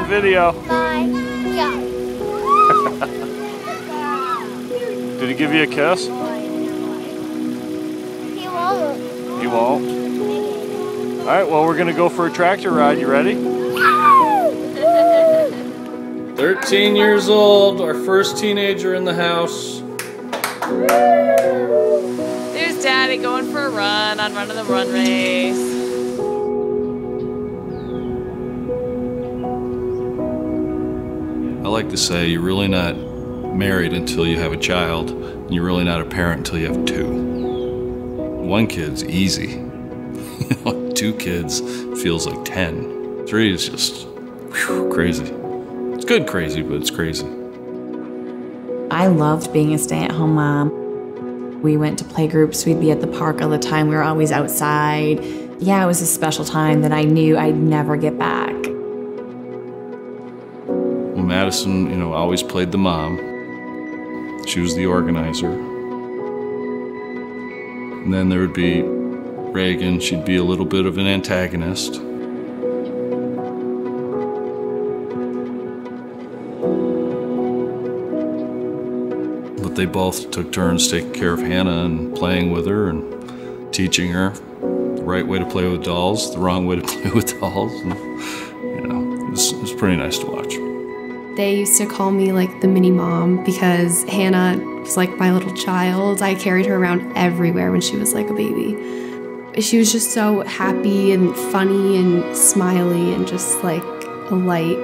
on video. Did he give you a kiss? He won't. He won't? All right, well, we're gonna go for a tractor ride. You ready? 13 years old, our first teenager in the house. There's Daddy going for a run on Run of the Run race. I like to say you're really not married until you have a child, and you're really not a parent until you have two. One kid's easy. 2 kids feels like 10. 3 is just crazy. It's good crazy, but it's crazy. I loved being a stay-at-home mom. We went to playgroups, we'd be at the park all the time, we were always outside. Yeah, it was a special time that I knew I'd never get back. Well, Madison, you know, always played the mom. She was the organizer. And then there would be Reagan, she'd be a little bit of an antagonist. But they both took turns taking care of Hannah and playing with her and teaching her the right way to play with dolls, the wrong way to play with dolls. And, you know, it was pretty nice to watch. They used to call me like the mini mom because Hannah was like my little child. I carried her around everywhere when she was like a baby. She was just so happy and funny and smiley and just like a light.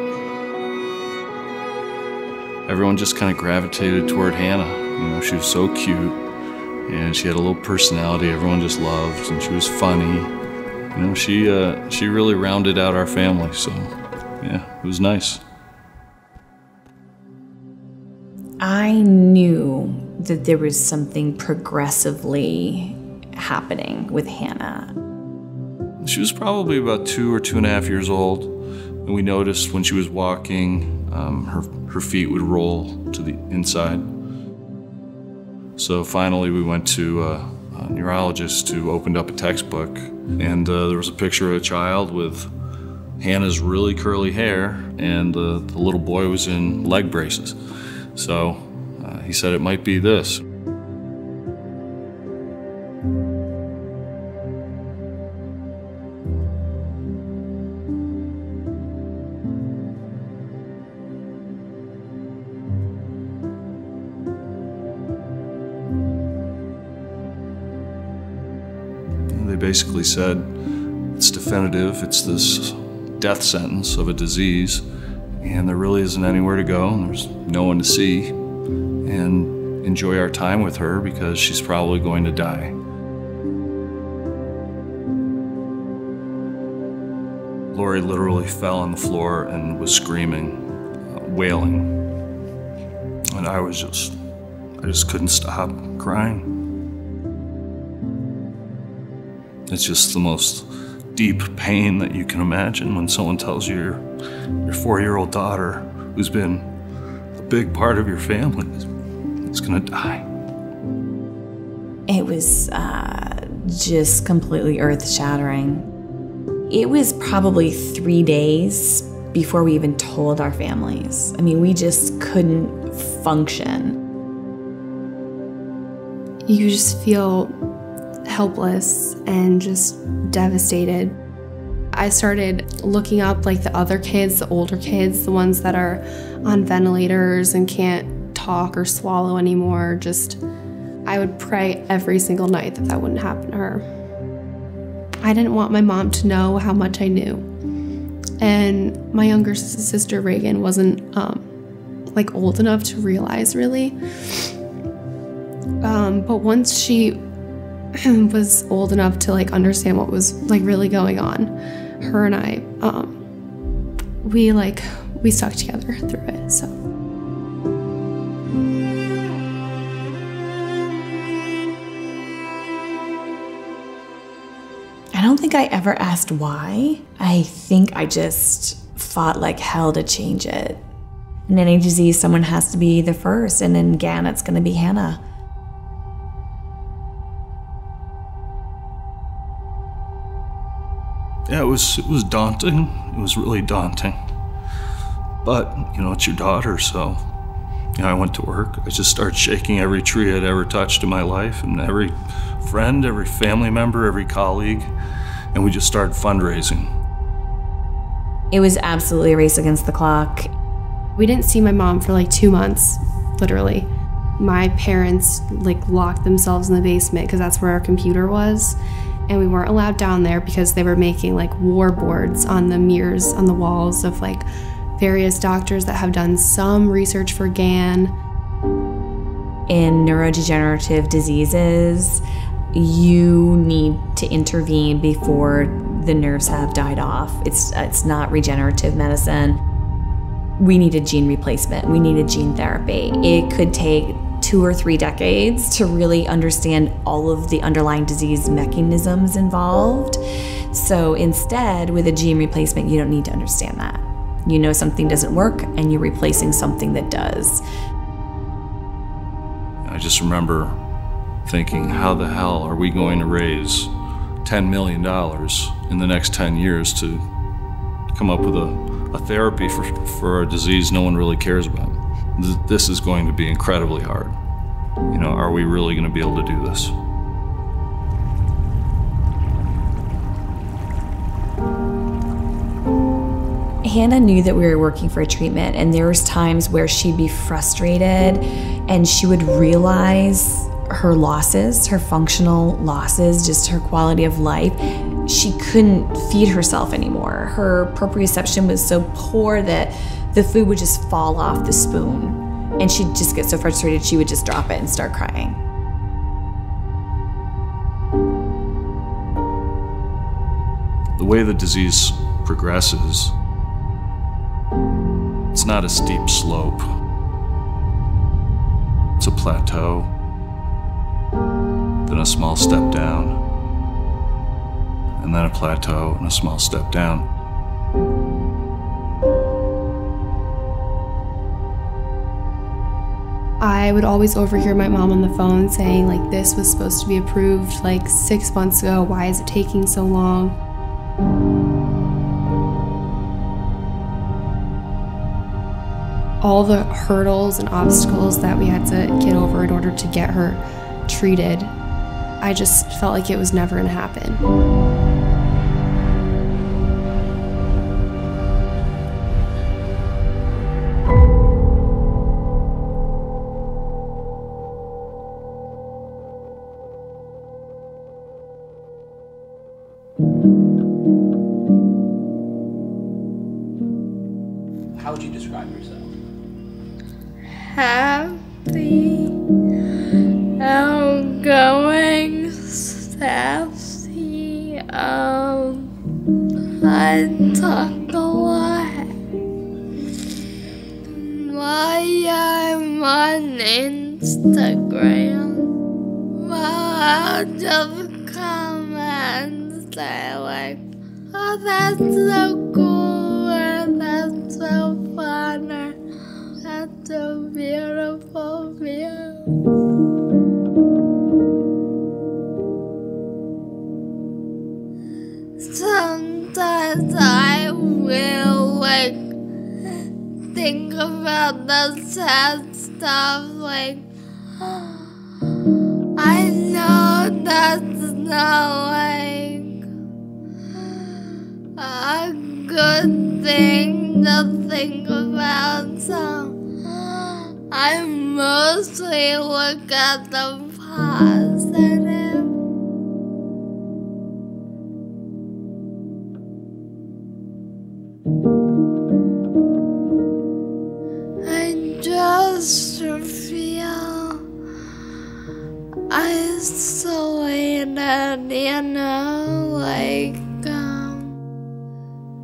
Everyone just kind of gravitated toward Hannah. You know, she was so cute and she had a little personality everyone just loved, and she was funny. You know, she really rounded out our family, so yeah, it was nice. I knew that there was something progressively happening with Hannah. She was probably about 2 or 2.5 years old, and we noticed when she was walking, her feet would roll to the inside. So finally we went to a neurologist who opened up a textbook, and there was a picture of a child with Hannah's really curly hair, and the little boy was in leg braces. So he said it might be this. They basically said it's definitive, it's this death sentence of a disease, and there really isn't anywhere to go, and there's no one to see and enjoy our time with her because she's probably going to die. Lori literally fell on the floor and was screaming, wailing, and I just couldn't stop crying. It's just the most deep pain that you can imagine when someone tells you your 4-year-old daughter, who's been a big part of your family, is gonna die. It was just completely earth-shattering. It was probably 3 days before we even told our families. I mean, we just couldn't function. You just feel helpless and just devastated. I started looking up like the other kids, the older kids, the ones that are on ventilators and can't talk or swallow anymore. I would pray every single night that that wouldn't happen to her. I didn't want my mom to know how much I knew. And my younger sister, Reagan, wasn't like old enough to realize really. But once she was old enough to like understand what was like really going on, her and I, we stuck together through it, so. I don't think I ever asked why. I think I just fought like hell to change it. In any disease, someone has to be the first, and in GAN, it's gonna be Hannah. Yeah, it was daunting. It was really daunting. But, it's your daughter, so, I went to work. I just started shaking every tree I'd ever touched in my life, and every friend, every family member, every colleague, and we just started fundraising. It was absolutely a race against the clock. We didn't see my mom for like 2 months, literally. My parents locked themselves in the basement because that's where our computer was. And we weren't allowed down there because they were making war boards on the mirrors on the walls of various doctors that have done some research for GAN. In neurodegenerative diseases, you need to intervene before the nerves have died off. It's not regenerative medicine. We needed gene replacement. We needed gene therapy. It could take 2 or 3 decades to really understand all of the underlying disease mechanisms involved. So instead, with a gene replacement, you don't need to understand that. You know something doesn't work, and you're replacing something that does. I just remember thinking, how the hell are we going to raise $10 million in the next 10 years to come up with a therapy for a disease no one really cares about? This is going to be incredibly hard. Are we really going to be able to do this? Hannah knew that we were working for a treatment, and there was times where she'd be frustrated and she would realize her losses, her functional losses, just her quality of life. She couldn't feed herself anymore. Her proprioception was so poor that the food would just fall off the spoon. And she'd just get so frustrated she would just drop it and start crying. The way the disease progresses, it's not a steep slope. It's a plateau, then a small step down, and then a plateau and a small step down. I would always overhear my mom on the phone saying, this was supposed to be approved 6 months ago. Why is it taking so long? All the hurdles and obstacles that we had to get over in order to get her treated, I just felt like it was never going to happen. How would you describe yourself? Happy, outgoing, sassy, I talk a lot. I'm on Instagram. I'll just comment, say oh, that's so cool, or that's so fun, or that's a beautiful view. Sometimes I will think about the sad stuff, I know that's not a good thing to think about, so I mostly look at the positive. I just feel isolated,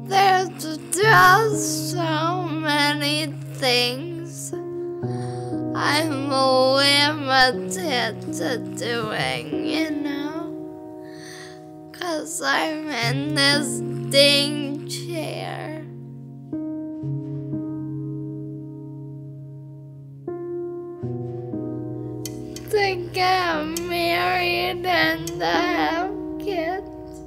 there's just so many things I'm limited to doing, 'cause I'm in this dang chair. To get married and to have kids.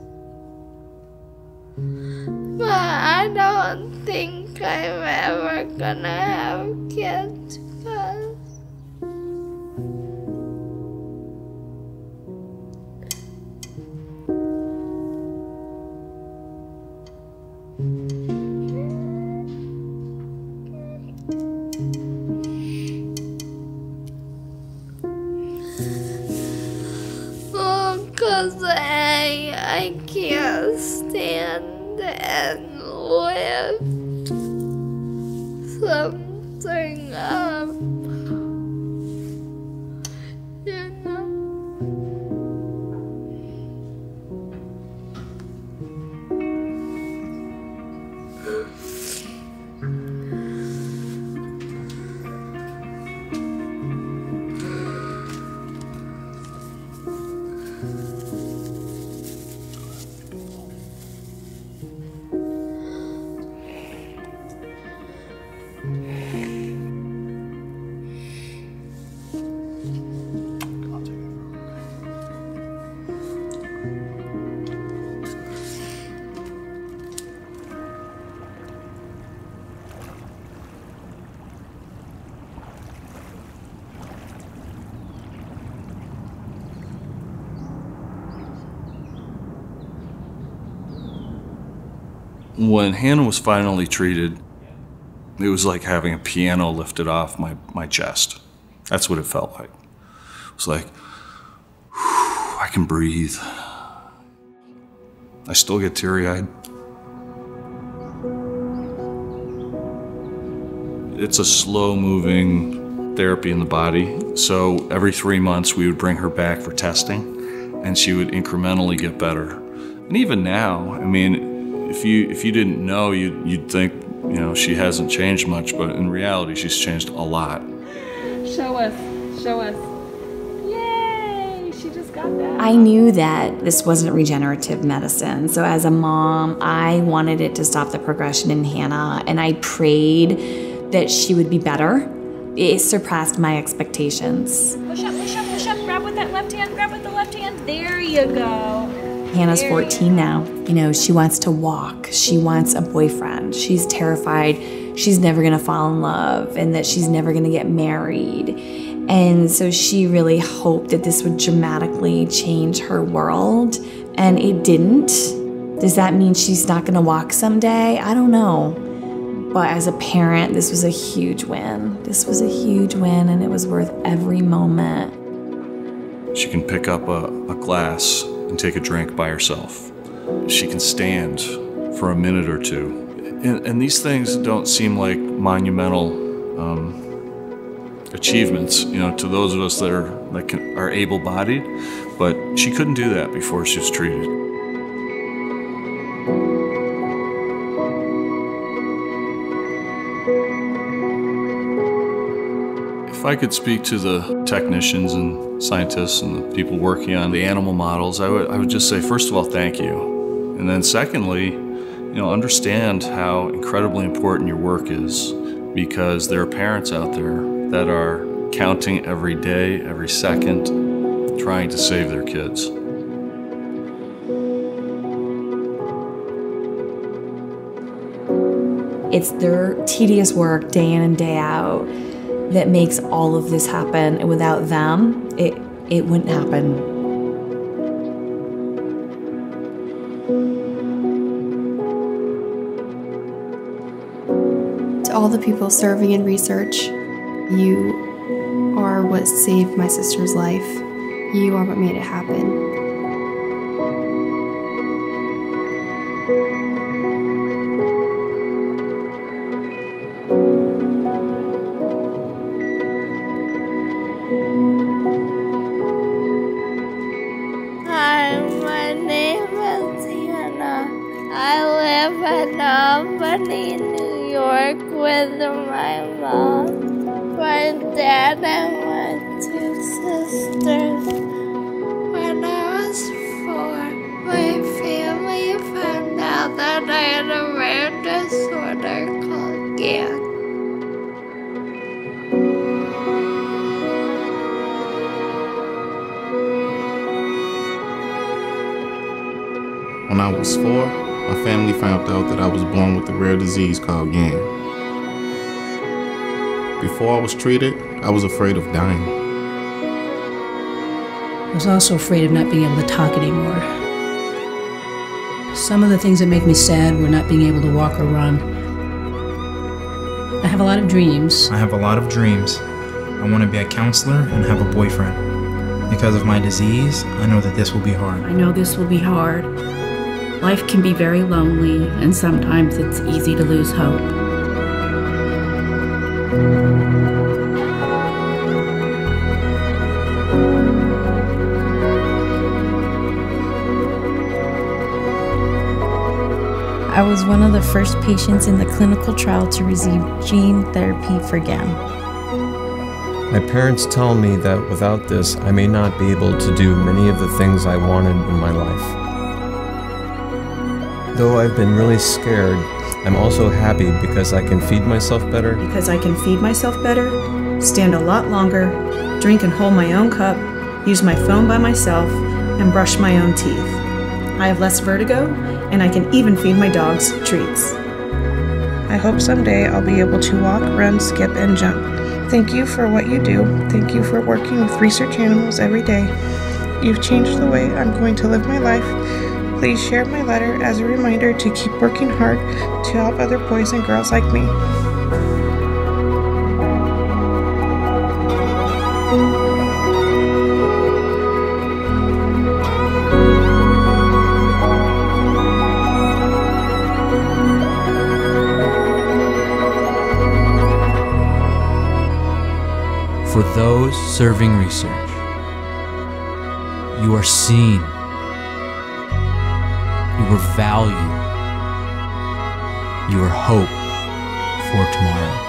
But I don't think I'm ever gonna have kids, cause I can't stand and lift something up, you know. When Hannah was finally treated, it was like having a piano lifted off my chest. That's what it felt like. It was like, whew, I can breathe. I still get teary-eyed. It's a slow-moving therapy in the body. So every 3 months we would bring her back for testing, and she would incrementally get better. And even now, I mean, if you didn't know, you'd think, you know, she hasn't changed much, but in reality, she's changed a lot. Show us. Show us. Yay! She just got that. I knew that this wasn't regenerative medicine, so as a mom, I wanted it to stop the progression in Hannah, and I prayed that she would be better. It surpassed my expectations. Push up, push up, push up. Grab with that left hand, grab with the left hand. There you go. Hannah's 14 now. You know, she wants to walk. She wants a boyfriend. She's terrified she's never gonna fall in love and that she's never gonna get married. And so she really hoped that this would dramatically change her world, and it didn't. Does that mean she's not gonna walk someday? I don't know. But as a parent, this was a huge win. This was a huge win, and it was worth every moment. She can pick up a glass and take a drink by herself. She can stand for a minute or two. And these things don't seem like monumental achievements, you know, to those of us that are able-bodied, but she couldn't do that before she was treated. If I could speak to the technicians and scientists and the people working on the animal models, I would just say, first of all, thank you. And then secondly, you know, understand how incredibly important your work is, because there are parents out there that are counting every day, every second, trying to save their kids. It's their tedious work day in and day out that makes all of this happen, and without them, it wouldn't happen. To all the people serving in research, you are what saved my sister's life. You are what made it happen. Hi, my name is Hannah. I live in Albany, New York with my mom, my dad, and my two sisters. When I was 4, my family found out that I had a rare disorder called GAN. When I was 4, my family found out that I was born with a rare disease called GAN. Before I was treated, I was afraid of dying. I was also afraid of not being able to talk anymore. Some of the things that make me sad were not being able to walk or run. I have a lot of dreams. I have a lot of dreams. I want to be a counselor and have a boyfriend. Because of my disease, I know that this will be hard. I know this will be hard. Life can be very lonely, and sometimes it's easy to lose hope. I was one of the first patients in the clinical trial to receive gene therapy for GAN. My parents tell me that without this, I may not be able to do many of the things I wanted in my life. Though I've been really scared, I'm also happy because I can feed myself better. Because I can feed myself better, stand a lot longer, drink and hold my own cup, use my phone by myself, and brush my own teeth. I have less vertigo, and I can even feed my dogs treats. I hope someday I'll be able to walk, run, skip, and jump. Thank you for what you do. Thank you for working with research animals every day. You've changed the way I'm going to live my life. Please share my letter as a reminder to keep working hard to help other boys and girls like me. For those serving research, you are seen, you are valued, you are hope for tomorrow.